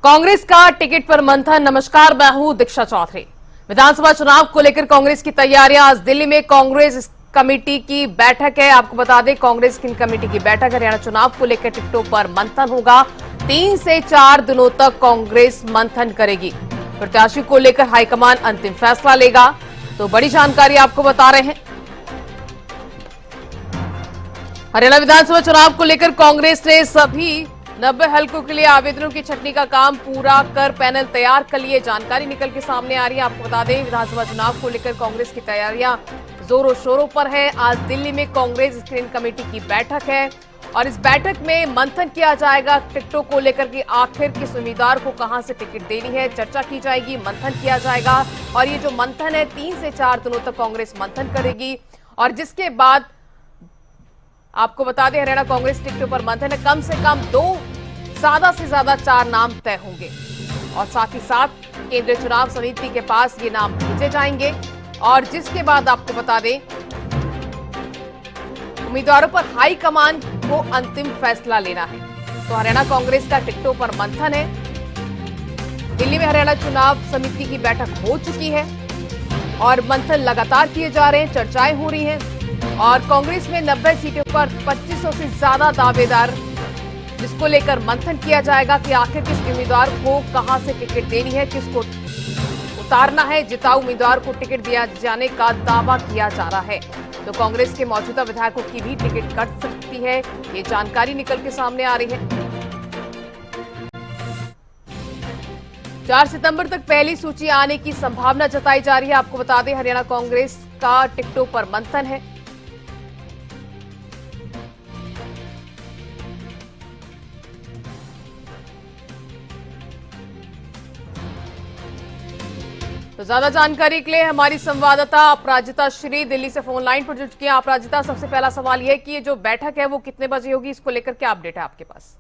कांग्रेस का टिकट पर मंथन। नमस्कार, मैं हूं दीक्षा चौधरी। विधानसभा चुनाव को लेकर कांग्रेस की तैयारियां। आज दिल्ली में कांग्रेस कमेटी की बैठक है। आपको बता दें, कांग्रेस की कमेटी की बैठक हरियाणा चुनाव को लेकर टिकटों पर मंथन होगा। 3 से 4 दिनों तक कांग्रेस मंथन करेगी। प्रत्याशी को लेकर हाईकमान अंतिम फैसला लेगा। तो बड़ी जानकारी आपको बता रहे हैं। हरियाणा विधानसभा चुनाव को लेकर कांग्रेस ने सभी 90 हलकों के लिए आवेदनों की छंटनी का काम पूरा कर पैनल तैयार कर लिए। जानकारी निकल के सामने आ रही है। आपको बता दें, विधानसभा चुनाव को लेकर कांग्रेस की तैयारियां जोरों शोरों पर है। आज दिल्ली में कांग्रेस स्क्रीनिंग कमेटी की बैठक है और इस बैठक में मंथन किया जाएगा टिकटों को लेकर कि आखिर किस उम्मीदवार को कहां से टिकट देनी है। चर्चा की जाएगी, मंथन किया जाएगा और ये जो मंथन है 3 से 4 दिनों तक कांग्रेस मंथन करेगी। और जिसके बाद आपको बता दें, हरियाणा कांग्रेस टिकटों पर मंथन है। कम से कम 2, ज्यादा से ज्यादा 4 नाम तय होंगे और साथ ही साथ केंद्रीय चुनाव समिति के पास ये नाम भेजे जाएंगे और जिसके बाद आपको बता दें, उम्मीदवारों पर हाईकमान को अंतिम फैसला लेना है। तो हरियाणा कांग्रेस का टिकटों पर मंथन है। दिल्ली में हरियाणा चुनाव समिति की बैठक हो चुकी है और मंथन लगातार किए जा रहे हैं, चर्चाएं हो रही हैं और कांग्रेस में 90 सीटों पर 2500 से ज्यादा दावेदार, जिसको लेकर मंथन किया जाएगा कि आखिर किस उम्मीदवार को कहां से टिकट देनी है, किसको उतारना है। जिताऊ उम्मीदवार को टिकट दिया जाने का दावा किया जा रहा है। तो कांग्रेस के मौजूदा विधायकों की भी टिकट कट सकती है, ये जानकारी निकल के सामने आ रही है। 4 सितंबर तक पहली सूची आने की संभावना जताई जा रही है। आपको बता दें, हरियाणा कांग्रेस का टिकटों पर मंथन है। तो ज्यादा जानकारी के लिए हमारी संवाददाता अपराजिता श्री दिल्ली से फोन लाइन पर जुड़ चुकी हैं। अपराजिता, सबसे पहला सवाल यह है कि ये जो बैठक है वो कितने बजे होगी, इसको लेकर क्या अपडेट है आपके पास?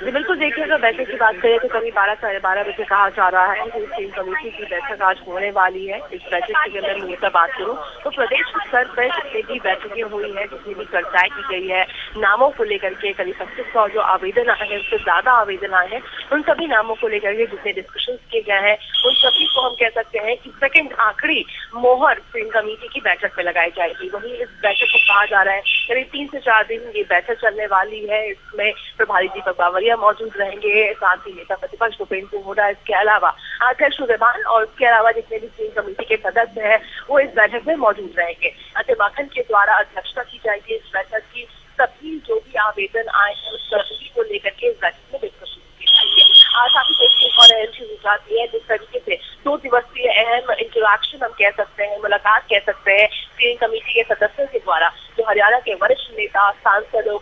बिल्कुल, देखिए, अगर बैठक की बात करें तो करीब 12 साढ़े 12 बजे कहा जा रहा है कि स्क्रीनिंग कमेटी की बैठक आज होने वाली है। इस बैठक के अंदर मैं लेकर बात करूं तो प्रदेश स्तर पर जितनी भी बैठकें हुई है, जितनी भी चर्चाएं की गई है नामों को लेकर के, करीब 2500 जो आवेदन आए हैं, उससे ज्यादा आवेदन आए हैं, उन सभी नामों को लेकर के जितने डिस्कशन किए गए हैं, उन सभी को हम कह सकते हैं कि सेकंड आखिरी मोहर स्क्रीनिंग कमेटी की बैठक में लगाई जाएगी। वहीं इस बैठक को कहा जा रहा है करीब 3 से 4 दिन ये बैठक चलने वाली है। इसमें प्रभारी दीपक बावरिया मौजूद रहेंगे, साथ ही नेता प्रतिपक्ष भूपेंद्र सिंह हुड्डा, इसके अलावा अध्यक्ष उदयभान और इसके अलावा जितने भी स्क्रीनिंग कमेटी के सदस्य हैं वो इस बैठक में मौजूद रहेंगे। अजय माखन के द्वारा अध्यक्षता की जाएगी इस बैठक की। सभी जो भी आवेदन आए हैं उस सभी को लेकर के इस बैठक में डिस्कशन की जाएगी। साथ ही एक और अहम चीज जाती है, जिस तरीके से 2 दिवसीय अहम इंटरेक्शन हम कह सकते हैं, मुलाकात कह सकते हैं स्क्रीनिंग कमेटी के सदस्यों के द्वारा, जो हरियाणा के वरिष्ठ नेता, सांसदों,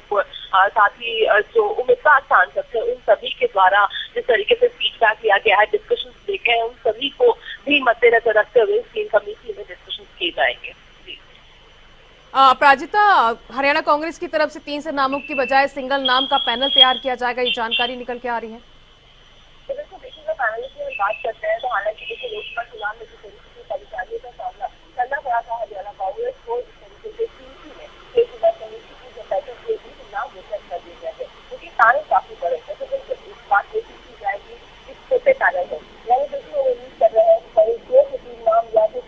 साथ ही जो उम्मीदवार सांसद थे, उन सभी के द्वारा जिस तरीके से फीडबैक लिया गया है, डिस्कशन देखे हैं, उन सभी को भी मद्देनजर रखते हुए स्क्रीनिंग कमेटी में डिस्कशन किए जाएंगे। अपराजिता, हरियाणा कांग्रेस की तरफ से 3 से नामों की बजाय सिंगल नाम का पैनल तैयार किया जाएगा, ये जानकारी निकल के आ रही है। तो देखिए, पैनल की हम बात करते हैं तो हालांकि देखिए, लोकसभा चुनाव में जिस तरीके से परेशानियों का सामना करना पड़ा था हरियाणा कांग्रेस को, जिस तरीके से टीसी में समिति की जो बैठक हुई थी, नाम घोषित कर दिए गए थे, क्योंकि ताने काफी बड़े थे। तो जब इस बात की जाएगी इस छोटे पैनल में, यानी देखिए वो उम्मीद कर रहे हैं करीब 2 से 3 नाम या फिर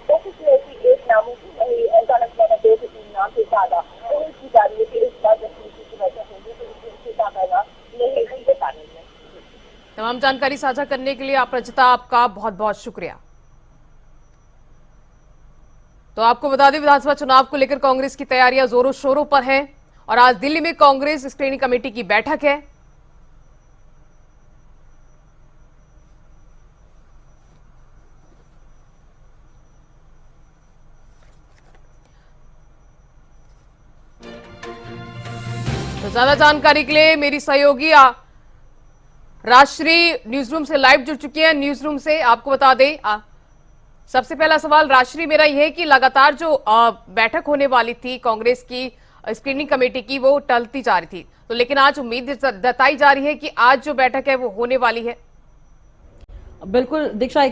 कोशिश में ऐसी 1 नामों की, वही ऐसा लगता है 2 से 3 नाम से ज्यादा उम्मीद की जा रही है कि इस बार जब समिति की बैठक होगी तो इससे ज्यादा नहीं होगी पैनल में। तमाम जानकारी साझा करने के लिए अपराजिता, आपका बहुत बहुत शुक्रिया। तो आपको बता दें, विधानसभा चुनाव को लेकर कांग्रेस की तैयारियां जोरों शोरों पर है और आज दिल्ली में कांग्रेस स्क्रीनिंग कमेटी की बैठक है। तो ज्यादा जानकारी के लिए मेरी सहयोगी राजश्री न्यूज रूम से लाइव जुड़ चुकी है। न्यूज रूम से आपको बता दें, सबसे पहला सवाल राजश्री मेरा यह है कि लगातार जो बैठक होने वाली थी कांग्रेस की स्क्रीनिंग कमेटी की, वो टलती जा रही थी, तो लेकिन आज उम्मीद जताई जा रही है कि आज जो बैठक है वो होने वाली है। बिल्कुल दीक्षा,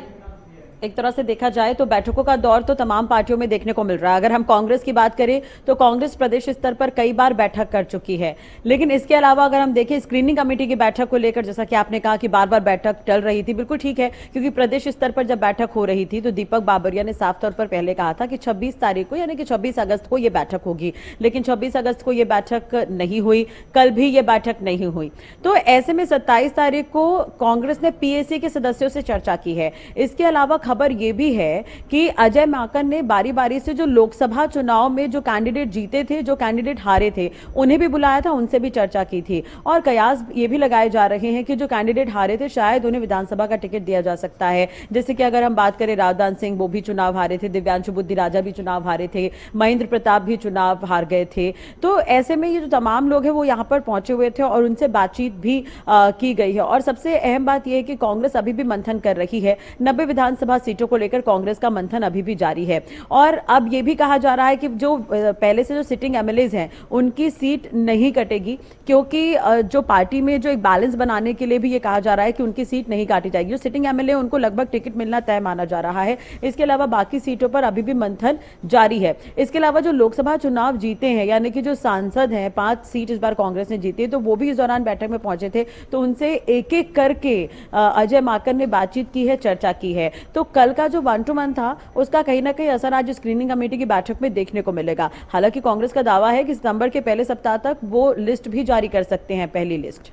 एक तरह से देखा जाए तो बैठकों का दौर तो तमाम पार्टियों में देखने को मिल रहा है। अगर हम कांग्रेस की बात करें तो कांग्रेस प्रदेश स्तर पर कई बार बैठक कर चुकी है, लेकिन इसके अलावा अगर हम देखें स्क्रीनिंग कमेटी की बैठक को लेकर, जैसा कि आपने कहा कि बार बार बैठक टल रही थी, बिल्कुल ठीक है, क्योंकि प्रदेश स्तर पर जब बैठक हो रही थी तो दीपक बाबरिया ने साफ तौर पर पहले कहा था कि 26 तारीख को यानी कि 26 अगस्त को यह बैठक होगी, लेकिन 26 अगस्त को यह बैठक नहीं हुई, कल भी यह बैठक नहीं हुई। तो ऐसे में 27 तारीख को कांग्रेस ने पीएसी के सदस्यों से चर्चा की है। इसके अलावा खबर यह भी है कि अजय माकन ने बारी बारी से जो लोकसभा चुनाव में जो कैंडिडेट जीते थे, जो कैंडिडेट हारे थे, उन्हें भी बुलाया था, उनसे भी चर्चा की थी। और कयास ये भी लगाए जा रहे हैं कि जो कैंडिडेट हारे थे शायद उन्हें विधानसभा का टिकट दिया जा सकता है। जैसे कि अगर हम बात करें रावदान सिंह, वो भी चुनाव हारे थे, दिव्यांशु बुद्धि राजा भी चुनाव हारे थे, महेंद्र प्रताप भी चुनाव हार गए थे। तो ऐसे में ये जो तमाम लोग हैं वो यहाँ पर पहुंचे हुए थे और उनसे बातचीत भी की गई है। और सबसे अहम बात यह है कि कांग्रेस अभी भी मंथन कर रही है। 90 विधानसभा सीटों को लेकर कांग्रेस का मंथन अभी भी जारी है। और अब यह भी कहा जा रहा है कि जो पहले से जो सिटिंग एमएलएज हैं उनकी सीट नहीं कटेगी, क्योंकि जो पार्टी में जो एक बैलेंस बनाने के लिए भी ये कहा जा रहा है कि उनकी सीट नहीं काटी जाएगी। जो सिटिंग एमएलए उनको लगभग टिकट मिलना तय माना जा रहा है। इसके अलावा बाकी सीटों पर अभी भी मंथन जारी है। इसके अलावा जो लोकसभा चुनाव जीते हैं, यानी कि जो सांसद हैं, 5 सीट इस बार कांग्रेस ने जीती है, तो वो भी इस दौरान बैठक में पहुंचे थे। तो उनसे एक एक करके अजय माकन ने बातचीत की है, चर्चा की है। तो कल का जो 1 to 1 था उसका कहीं ना कहीं असर आज स्क्रीनिंग कमेटी की बैठक में देखने को मिलेगा। हालांकि कांग्रेस का दावा है कि सितंबर के पहले सप्ताह तक वो लिस्ट भी जारी कर सकते हैं, पहली लिस्ट।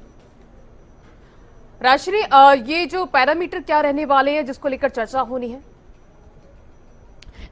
राजश्री, ये जो पैरामीटर क्या रहने वाले हैं जिसको लेकर चर्चा होनी है?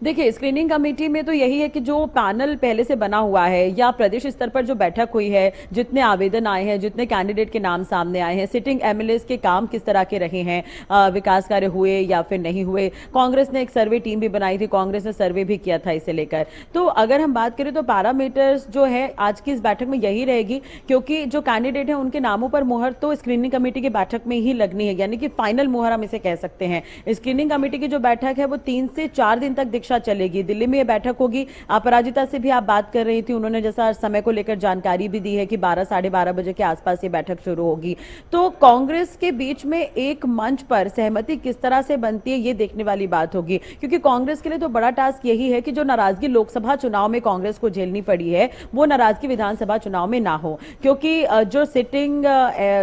देखिए, स्क्रीनिंग कमेटी में तो यही है कि जो पैनल पहले से बना हुआ है या प्रदेश स्तर पर जो बैठक हुई है, जितने आवेदन आए हैं, जितने कैंडिडेट के नाम सामने आए हैं, सिटिंग एमएलएस के काम किस तरह के रहे हैं, विकास कार्य हुए या फिर नहीं हुए। कांग्रेस ने एक सर्वे टीम भी बनाई थी, कांग्रेस ने सर्वे भी किया था इसे लेकर। तो अगर हम बात करें तो पैरामीटर्स जो है आज की इस बैठक में यही रहेगी, क्योंकि जो कैंडिडेट है उनके नामों पर मुहर तो स्क्रीनिंग कमेटी की बैठक में ही लगनी है, यानी कि फाइनल मुहर हम इसे कह सकते हैं। स्क्रीनिंग कमेटी की जो बैठक है वो 3 से 4 दिन तक दीक्षा चलेगी। दिल्ली में यह बैठक होगी। अपराजिता से भी आप बात कर रही थी, उन्होंने जैसा समय को लेकर जानकारी भी दी है कि 12 साढ़े 12 बजे के आसपास ये बैठक शुरू होगी। तो कांग्रेस के बीच में एक मंच पर सहमति किस तरह से बनती है ये देखने वाली बात होगी, क्योंकि कांग्रेस के लिए तो बड़ा टास्क यही है कि जो नाराजगी लोकसभा चुनाव में कांग्रेस को झेलनी पड़ी है वो नाराजगी विधानसभा चुनाव में ना हो। क्योंकि जो सिटिंग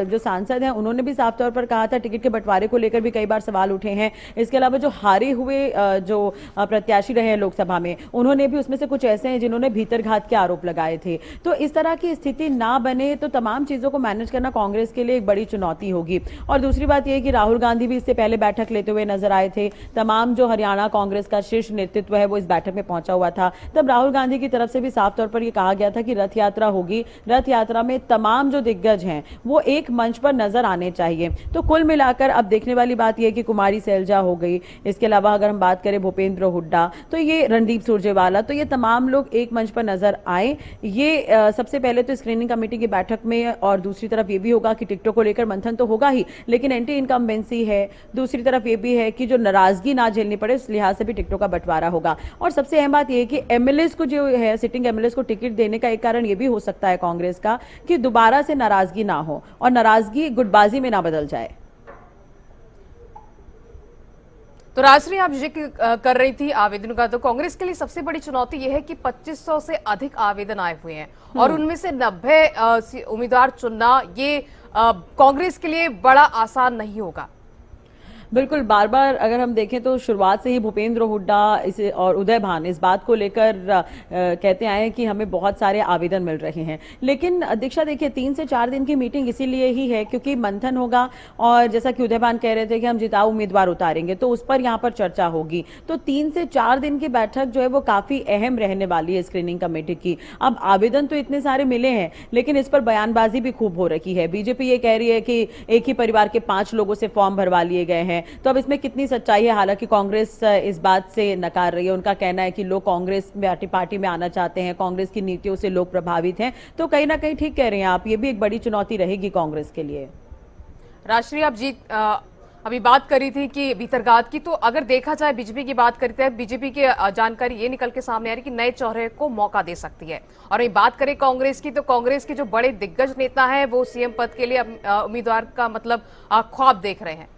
जो सांसद हैं उन्होंने भी साफ तौर पर कहा था, टिकट के बंटवारे को लेकर भी कई बार सवाल उठे हैं। इसके अलावा जो हारे हुए जो प्रत्याशी रहे हैं लोकसभा में, उन्होंने भी उसमें से कुछ ऐसे हैं जिन्होंने भीतरघात के आरोप लगाए थे। तो इस तरह की स्थिति ना बने तो तमाम चीजों को मैनेज करना कांग्रेस के लिए एक बड़ी चुनौती होगी। और दूसरी बात यह कि राहुल गांधी भी इससे पहले बैठक लेते हुए नजर आए थे। तमाम जो हरियाणा कांग्रेस का शीर्ष नेतृत्व है वो इस बैठक में पहुंचा हुआ था। तब राहुल गांधी की तरफ से भी साफ तौर पर यह कहा गया था कि रथ यात्रा होगी, रथ यात्रा में तमाम जो दिग्गज हैं वो एक मंच पर नजर आने चाहिए। तो कुल मिलाकर अब देखने वाली बात यह कि कुमारी सैलजा हो गई, इसके अलावा अगर हम बात करें भूपेंद्र हुड्डा, तो ये रणदीप सुरजेवाला, तो ये तमाम लोग एक मंच पर नजर आए। ये सबसे पहले तो स्क्रीनिंग कमेटी की बैठक में, और दूसरी तरफ ये भी होगा कि टिकटों को लेकर मंथन तो होगा ही, लेकिन एंटी इनकम्बेंसी है। दूसरी तरफ ये भी है कि जो नाराजगी ना झेलनी पड़े उस लिहाज से भी टिकटों का बंटवारा होगा। और सबसे अहम बात यह है कि एमएलएस को जो है, सिटिंग एमएलएस को टिकट देने का एक कारण यह भी हो सकता है कांग्रेस का कि दोबारा से नाराजगी ना हो और नाराजगी गुटबाजी में ना बदल जाए। तो राजश्री, आप जिक्र कर रही थी आवेदनों का, तो कांग्रेस के लिए सबसे बड़ी चुनौती यह है कि 2500 से अधिक आवेदन आए हुए हैं और उनमें से 90 उम्मीदवार चुनना ये कांग्रेस के लिए बड़ा आसान नहीं होगा। बिल्कुल, बार बार अगर हम देखें तो शुरुआत से ही भूपेंद्र हुड्डा इसे और उदय भान इस बात को लेकर कहते आए हैं कि हमें बहुत सारे आवेदन मिल रहे हैं। लेकिन दीक्षा देखिए, 3 से 4 दिन की मीटिंग इसीलिए ही है क्योंकि मंथन होगा और जैसा कि उदय भान कह रहे थे कि हम जिताऊ उम्मीदवार उतारेंगे, तो उस पर यहाँ पर चर्चा होगी। तो 3 से 4 दिन की बैठक जो है वो काफी अहम रहने वाली है स्क्रीनिंग कमेटी की। अब आवेदन तो इतने सारे मिले हैं, लेकिन इस पर बयानबाजी भी खूब हो रही है। बीजेपी ये कह रही है कि एक ही परिवार के 5 लोगों से फॉर्म भरवा लिए गए हैं। तो अब इसमें कितनी सच्चाई है? हालांकि कांग्रेस इस बात से नकार रही है। उनका कहना है कि लोग कांग्रेस पार्टी में आना चाहते हैं, कांग्रेस की नीतियों से लोग प्रभावित हैं। तो कहीं ना कहीं ठीक कह रहे हैं आप, ये भी एक बड़ी चुनौती रहेगी कांग्रेस के लिए। राष्ट्रीय, आप अभी बात करी थी कि भीतरघात की, तो अगर देखा जाए बीजेपी की बात करते हैं, बीजेपी की जानकारी ये निकल के सामने आ रही है कि नए चेहरे को मौका दे सकती है। और ये बात करें कांग्रेस की, तो कांग्रेस के जो बड़े दिग्गज नेता हैं वो सीएम पद के लिए उम्मीदवार का मतलब ख्वाब देख रहे हैं।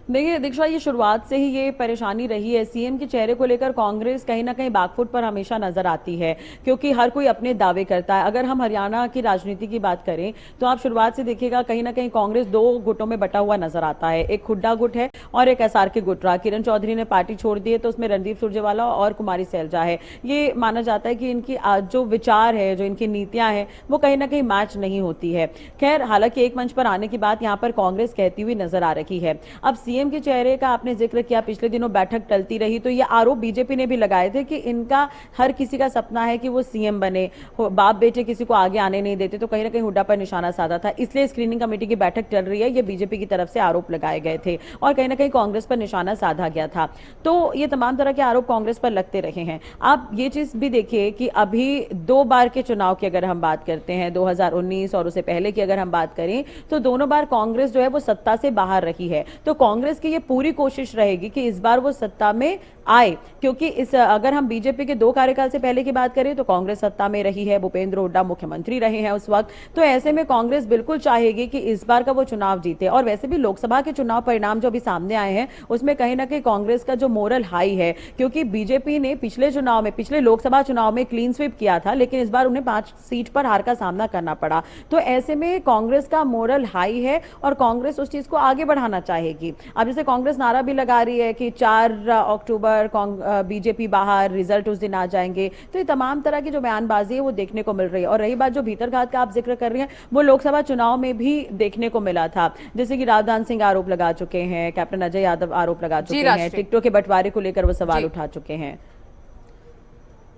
देखिए दीक्षा, ये शुरुआत से ही ये परेशानी रही है। सीएम के चेहरे को लेकर कांग्रेस कहीं ना कहीं बैकफुट पर हमेशा नजर आती है, क्योंकि हर कोई अपने दावे करता है। अगर हम हरियाणा की राजनीति की बात करें तो आप शुरुआत से देखिएगा कहीं ना कहीं कांग्रेस दो गुटों में बटा हुआ नजर आता है। एक हुड्डा गुट है और एक एसआर के गुट रहा। किरण चौधरी ने पार्टी छोड़ दी है तो उसमें रणदीप सुरजेवाला और कुमारी सैलजा है। ये माना जाता है कि इनकी जो विचार है, जो इनकी नीतियां हैं, वो कहीं ना कहीं मैच नहीं होती है। खैर, हालांकि एक मंच पर आने की बात यहाँ पर कांग्रेस कहती हुई नजर आ रही है। अब सीएम के चेहरे का आपने जिक्र किया, पिछले दिनों बैठक टलती रही तो ये आरोप बीजेपी ने भी लगाए थे कि इनका हर किसी का सपना है कि वो सीएम बने, बाप बेटे किसी को आगे आने नहीं देते, तो कहीं ना कहीं हुड्डा पर निशाना साधा था। इसलिए स्क्रीनिंग कमेटी की बैठक टल रही है, ये बीजेपी की तरफ से आरोप लगाए गए थे और कहीं ना कहीं कांग्रेस पर निशाना साधा गया था। तो ये तमाम तरह के आरोप कांग्रेस पर लगते रहे हैं। आप ये चीज भी देखिए कि अभी 2 बार के चुनाव की अगर हम बात करते हैं, 2019 और उससे पहले की अगर हम बात करें, तो दोनों बार कांग्रेस जो है वो सत्ता से बाहर रही है। तो कांग्रेस की ये पूरी कोशिश रहेगी कि इस बार वो सत्ता में आए, क्योंकि अगर हम बीजेपी के 2 कार्यकाल से पहले की बात करें तो कांग्रेस सत्ता में रही है, भूपेंद्र हुड्डा मुख्यमंत्री रहे हैं उस वक्त। तो ऐसे में कांग्रेस बिल्कुल चाहेगी कि इस बार का वो चुनाव जीते। और वैसे भी लोकसभा के चुनाव परिणाम जो अभी सामने आए हैं उसमें कहीं ना कहीं कांग्रेस का जो मोरल हाई है, क्योंकि बीजेपी ने पिछले लोकसभा चुनाव में क्लीन स्वीप किया था, लेकिन इस बार उन्हें 5 सीट पर हार का सामना करना पड़ा। तो ऐसे में कांग्रेस का मोरल हाई है और कांग्रेस उस चीज को आगे बढ़ाना चाहेगी। अब जैसे कांग्रेस नारा भी लगा रही है कि 4 अक्टूबर बीजेपी बाहर, रिजल्ट उस दिन आ जाएंगे। तो ये तमाम तरह की जो बयानबाजी है वो देखने को मिल रही है। और रही बात जो भीतरघात का आप जिक्र कर रही हैं, वो लोकसभा चुनाव में भी देखने को मिला था। जैसे कि राजदान सिंह आरोप लगा चुके हैं, कैप्टन अजय यादव आरोप लगा चुके हैं, टिकटों के बंटवारे को लेकर वो सवाल उठा चुके हैं।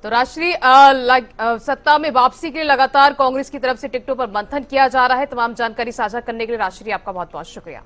तो राष्ट्रीय सत्ता में वापसी के लिए लगातार कांग्रेस की तरफ से टिकटों पर मंथन किया जा रहा है। तमाम जानकारी साझा करने के लिए राष्ट्रीय आपका बहुत बहुत शुक्रिया।